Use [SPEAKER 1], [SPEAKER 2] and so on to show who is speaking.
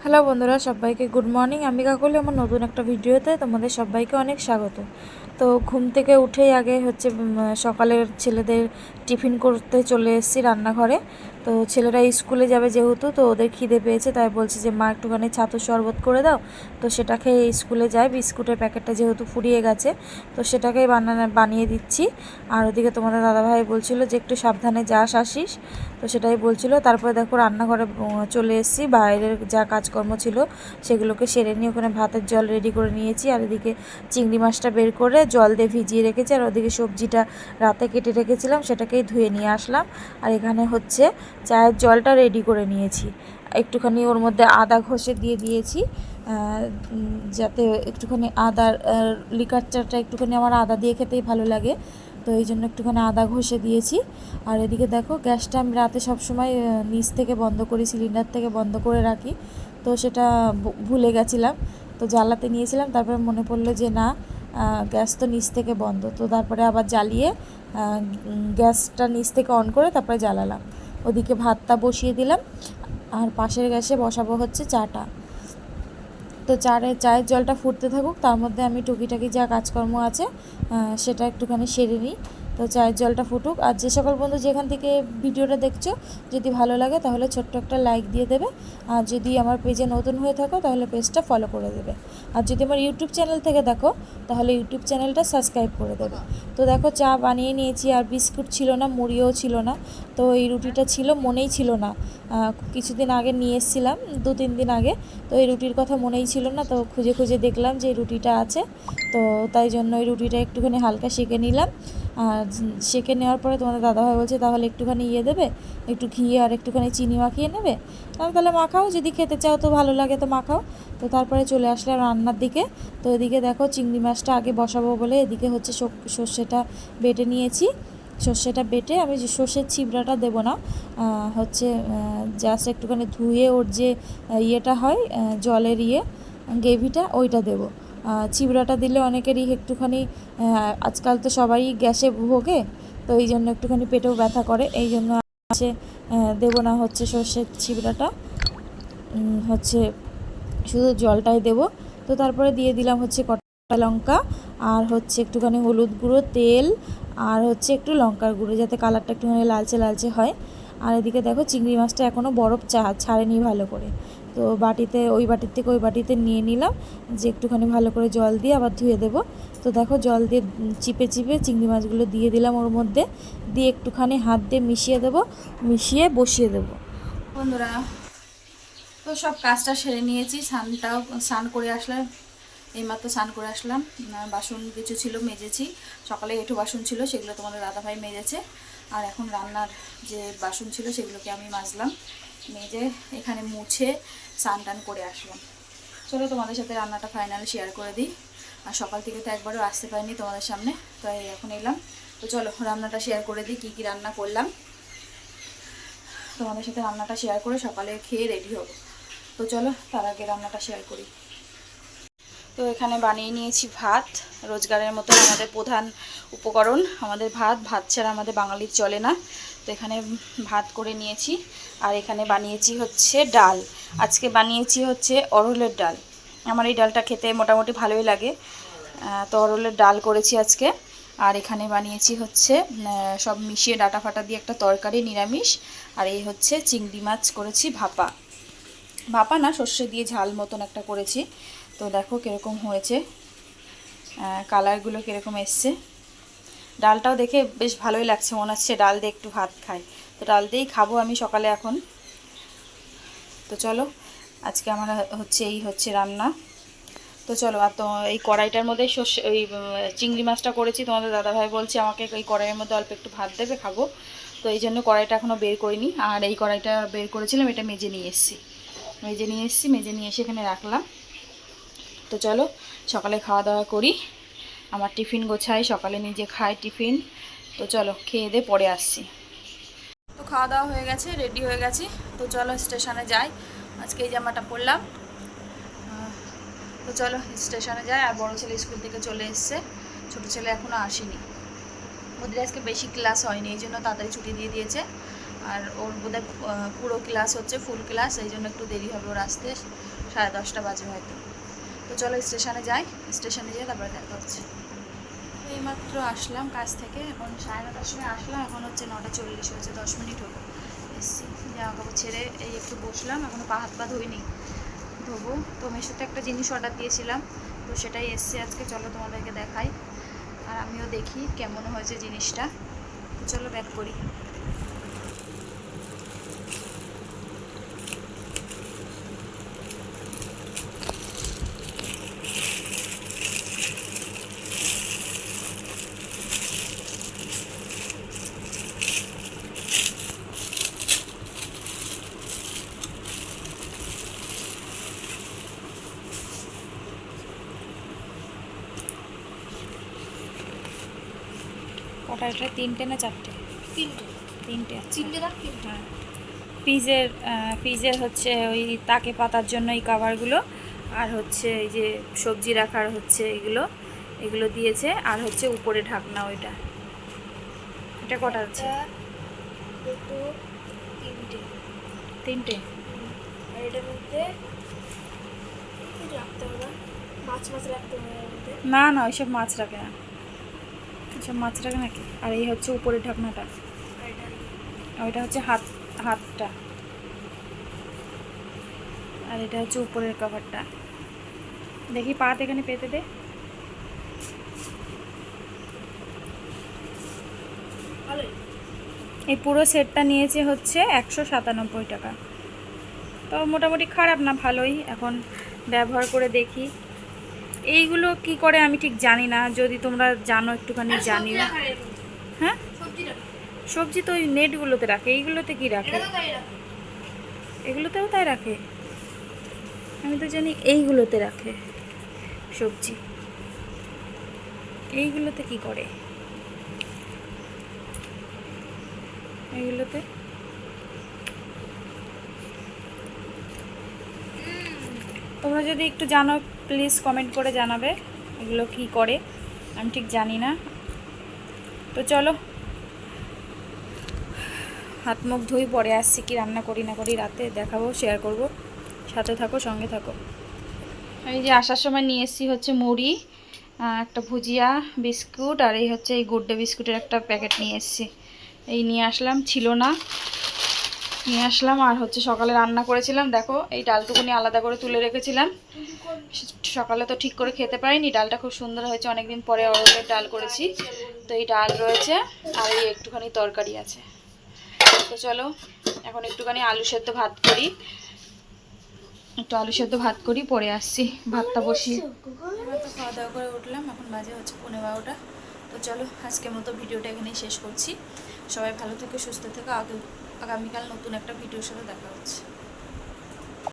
[SPEAKER 1] Hello বন্ধুরা, সবাইকে good morning. আমি কাকলি আমার নতুন একটা ভিডিওতে তোমাদের সবাইকে অনেক স্বাগত। তো ঘুম থেকে উঠেই আগে সকালের ছেলেদের টিফিন করতে চলে এসেছি রান্নাঘরে। তো ছেলেরা স্কুলে যাবে যেহেতু, তো ওদের খিদে পেয়েছে, তাই বলছে যে মা একটুখানি ছাতুর শরবত করে দাও। তো সেটা খেয়ে স্কুলে যায়। বিস্কুটের প্যাকেটটা যেহেতু ফুরিয়ে গেছে, তো সেটাকেই বানিয়ে দিচ্ছি। আর ওদিকে তোমাদের দাদাভাই বলছিল যে একটু সাবধানে যাস আসিস, তো সেটাই বলছিল। তারপরে দেখো রান্নাঘরে চলে এসেছি। বাইরের যা কাজকর্ম ছিল সেগুলোকে সেরে নিয়ে ওখানে ভাতের জল রেডি করে নিয়েছি। আর এদিকে চিংড়ি মাছটা বের করে জল দিয়ে ভিজিয়ে রেখেছি। আর ওদিকে সবজিটা রাতে কেটে রেখেছিলাম, সেটাকেই ধুয়ে নিয়ে আসলাম। আর এখানে চায়ের জলটা রেডি করে নিয়েছি। একটুখানি ওর মধ্যে আদা ঘষে দিয়ে দিয়েছি, যাতে একটুখানি আদার লিকার চাটা একটুখানি আমার আদা দিয়ে খেতেই ভালো লাগে, তো এই জন্য একটুখানি আদা ঘষে দিয়েছি। আর এদিকে দেখো গ্যাসটা আমি রাতে সবসময় নিচ থেকে বন্ধ করি, সিলিন্ডার থেকে বন্ধ করে রাখি। তো সেটা ভুলে গেছিলাম, তো জ্বালাতে নিয়েছিলাম, তারপরে মনে পড়লো যে না, গ্যাস তো নিচ থেকে বন্ধ। তো তারপরে আবার জ্বালিয়ে গ্যাসটা নিচ থেকে অন করে তারপরে জ্বালালাম। ওদিকে ভাতটা বসিয়ে দিলাম, আর পাশের গ্যাসে বসাবো চাটা। তো চায়ের জলটা ফুটতে থাকুক, তার মধ্যে আমি টুকিটাকি যা কাজকর্ম আছে সেটা একটুখানি সেরে নিই। তো চায়ের জলটা ফুটুক। আর যে সকল বন্ধু যেখান থেকে ভিডিওটা দেখছো, যদি ভালো লাগে তাহলে ছোট্ট একটা লাইক দিয়ে দেবে। আর যদি আমার পেজে নতুন হয়ে থাকো তাহলে পেজটা ফলো করে দেবে। আর যদি আমার ইউটিউব চ্যানেল থেকে দেখো তাহলে ইউটিউব চ্যানেলটা সাবস্ক্রাইব করে দেবে। তো দেখো চা বানিয়ে নিয়েছি, আর বিস্কুট ছিল না, মুড়িও ছিল না। তো এই রুটিটা ছিল, মনেই ছিল না, কিছুদিন আগে নিয়ে এসেছিলাম, 2-3 দিন আগে। তো এই রুটির কথা মনেই ছিল না, তো খুঁজে খুঁজে দেখলাম যে এই রুটিটা আছে। তো তাই জন্য এই রুটিটা একটুখানি হালকা সেঁকে নিলাম। আর সেঁকে নেওয়ার পরে তোমাদের দাদাভাই বলছে তাহলে একটুখানি দেবে, একটু ঘি আর একটুখানি চিনি মাখিয়ে নেবে। আমি তাহলে মাখাও, যদি খেতে চাও তো ভালো লাগে তো মাখাও। তো তারপরে চলে আসলাম রান্নার দিকে। তো এদিকে দেখো চিংড়ি মাছটা আগে বসাবো বলে এদিকে সর্ষেটা বেটে নিয়েছি। সর্ষেটা বেটে আমি যে সর্ষের ছিবড়াটা দেবো না, জাস্ট একটুখানি ধুয়ে ওর যে ইয়েটা হয়, জলের গ্রেভিটা ওইটা দেবো। চিবড়াটা দিলে অনেকেরই একটুখানি, আজকাল তো সবাই গ্যাসে ভোগে, তো এই জন্য একটুখানি পেটেও ব্যথা করে, এই জন্য দেবো না সর্ষের চিবড়াটা, হচ্ছে শুধু জলটাই দেবো। তো তারপরে দিয়ে দিলাম কটা লঙ্কা, আর একটুখানি হলুদ গুঁড়ো, তেল, আর একটু লঙ্কার গুঁড়ো, যাতে কালারটা একটুখানি লালচে লালচে হয়। আর এদিকে দেখো চিংড়ি মাছটা এখনও বরফ ছাড়েনি ভালো করে। তো ওই বাটির থেকে ওই বাটিতে নিয়ে নিলাম, যে একটুখানি ভালো করে জল দিয়ে আবার ধুয়ে দেবো। তো দেখো জল দিয়ে চিপে চিপে চিংড়ি মাছগুলো দিয়ে দিলাম ওর মধ্যে, দিয়ে একটুখানি হাত দিয়ে মিশিয়ে দেবো, মিশিয়ে বসিয়ে দেবো। বন্ধুরা, তো সব কাজটা সেরে নিয়েছি, স্নান করে আসলাম, এইমাত্র স্নান করে আসলাম। বাসন কিছু ছিল মেজেছি, সকালে একটু বাসন ছিল, সেগুলো তোমাদের দাদাভাই মেজেছে। আর এখন রান্নার যে বাসন ছিল সেগুলোকে আমি মাজলাম, মেজে এখানে মুছে স্নান করে আসলাম। চলো তোমাদের সাথে রান্নাটা ফাইনাল শেয়ার করে দিই। আর সকাল থেকে তো একবারও আসতে পারিনি তোমাদের সামনে, তাই এখন এলাম। তো চলো রান্নাটা শেয়ার করে দিই, কী কী রান্না করলাম তোমাদের সাথে। রান্নাটা শেয়ার করে সকালে খেয়ে রেডি হবো। তো চলো তার আগে রান্নাটা শেয়ার করি। তো এখানে বানিয়ে নিয়েছি ভাত, রোজগারের মতো আমাদের প্রধান উপকরণ আমাদের ভাত ছাড়া আমাদের বাঙালির চলে না। তো এখানে ভাত করে নিয়েছি, আর এখানে বানিয়েছি ডাল। আজকে বানিয়েছি অরহরের ডাল। আমার এই ডালটা খেতে মোটামুটি ভালোই লাগে, তো অরহরের ডাল করেছি আজকে। আর এখানে বানিয়েছি সব মিশিয়ে ডাটা ফাটা দিয়ে একটা তরকারি, নিরামিষ। আর এই চিংড়ি মাছ করেছি ভাপা না, সর্ষে দিয়ে ঝাল মতন একটা করেছি। তো দেখো কীরকম হয়েছে, কালারগুলো কীরকম এসছে। ডালটাও দেখে বেশ ভালোই লাগছে, মনে হচ্ছে ডাল দিয়ে একটু ভাত খাই। তো ডাল দিয়েই খাবো আমি সকালে এখন। তো চলো আজকে আমার এই রান্না। তো চলো, আর তো এই কড়াইটার মধ্যে চিংড়ি মাছটা করেছি, তোমাদের দাদাভাই বলছে আমাকে এই কড়াইয়ের মধ্যে অল্প একটু ভাত দেবে, খাবো। তো এই জন্য কড়াইটা এখনও বের করিনি। আর এই কড়াইটা বের করেছিলাম, এটা মেজে নিয়ে এসেছি, মেজে নিয়ে এসে এখানে রাখলাম। তো চলো সকালে খাওয়া দাওয়া করি, আমার টিফিন গোছাই, সকালে নিজে খাই টিফিন। তো চলো খেয়ে দিয়ে পরে আসছি। তো খাওয়া দাওয়া হয়ে গেছে, রেডি হয়ে গেছি। তো চলো স্টেশনে যাই, আজকে এই জামাটা পরলাম। তো চলো স্টেশনে যাই। আর বড় ছেলে স্কুল থেকে চলে এসছে, ছোটো ছেলে এখনও আসেনি। ওদের আজকে বেশি ক্লাস হয়নি, এই জন্য তাড়াতাড়ি ছুটি দিয়ে দিয়েছে। আর ওর বোধহয় পুরো ক্লাস হচ্ছে, ফুল ক্লাস, এই জন্য একটু দেরি হবে ওর আসতে, 10:30 বাজে হয়তো। তো চলো স্টেশনে যাই, স্টেশনে যেয়ে তারপরে দেখা হচ্ছে। এইমাত্র আসলাম কাজ থেকে, এখন 9:30টার সময় আসলাম, এখন হচ্ছে 9:40 হয়েছে, 10 মিনিট হলো এসছি। জামা কাপড় ছেড়ে এই একটু বসলাম, এখনও হাত পা ধুইনি, ধোবো। তো মেশোতে একটা জিনিস অর্ডার দিয়েছিলাম, তো সেটাই এসছে আজকে, চলো তোমাদেরকে দেখাই আর আমিও দেখি কেমন হয়েছে জিনিসটা। তো চলো ব্যাক করি। কটা এটা, 3টে না 4টে? 3টে। হ্যাঁ, ফ্রিজের হচ্ছে ওই তাকে পাতার জন্য এই কাভারগুলো, আর হচ্ছে এই যে সবজি রাখার হচ্ছে এগুলো দিয়েছে, আর হচ্ছে উপরে ঢাকনা ওইটা। এটা কটা আছে? 3টে।
[SPEAKER 2] আর এটার মধ্যে রাখতে হবে মাছ রাখতে হবে।
[SPEAKER 1] না না, ওইসব মাছ রাখে না, ওইসব মাছ রাখে নাকি? আর এই হচ্ছে উপরের ঢাকনাটা, ওইটা হচ্ছে হাতটা, আর এটা হচ্ছে উপরের কভারটা। দেখি পাত এখানে পেতে দে। এই পুরো সেটটা নিয়েছে হচ্ছে 197 টাকা। তো মোটামুটি খারাপ না, ভালোই। এখন ব্যবহার করে দেখি এইগুলো কি করে আমি ঠিক জানি না, যদি তোমরা জানো একটুখানি জানিও। হ্যাঁ, সবজি তো ওই নেটগুলোতে রাখে, এইগুলোতে কি রাখে? এগুলোতেও তাই রাখে? আমি তো জানি এইগুলোতে রাখে সবজি, এইগুলোতে কি করে? এইগুলোতে তোমরা যদি একটু জানো প্লিজ কমেন্ট করে জানাবে এগুলো কি করে, আমি ঠিক জানি না। তো চলো হাত মুখ ধুই, পরে আসছি, কি রান্না করি না করি রাতে দেখাবো, শেয়ার করব, সাথে থাকো, সঙ্গে থাকো। এই যে আসার সময় নিয়ে এসেছি হচ্ছে মুড়ি, একটা ভুজিয়া, বিস্কুট, আর এই হচ্ছে এই গুড ডে বিস্কুটের একটা প্যাকেট নিয়ে এসেছি। এই নিয়ে আসলাম, ছিল না, নিয়ে আসলাম। আর হচ্ছে সকালে রান্না করেছিলাম, দেখো এই ডালটুকুনি আলাদা করে তুলে রেখেছিলাম, সকালে তো ঠিক করে খেতে পারিনি। ডালটা খুব সুন্দর হয়েছে, অনেকদিন পরে অরলের ডাল করেছি, তো এই ডাল রয়েছে, আর এই একটুখানি তরকারি আছে। তো চলো এখন একটুখানি আলু সেদ্ধ ভাত করি, একটু আলু সেদ্ধ ভাত করি, পরে আসছি, ভাতটা বসিয়ে। এবার তো খাওয়া দাওয়া করে উঠলাম, এখন বাজে হচ্ছে 11:15। তো চলো আজকের মতো ভিডিওটা এখানেই শেষ করছি। সবাই ভালো থেকো, সুস্থ থেকো, আগামীকাল নতুন একটা ভিডিওর সাথে দেখা হচ্ছে।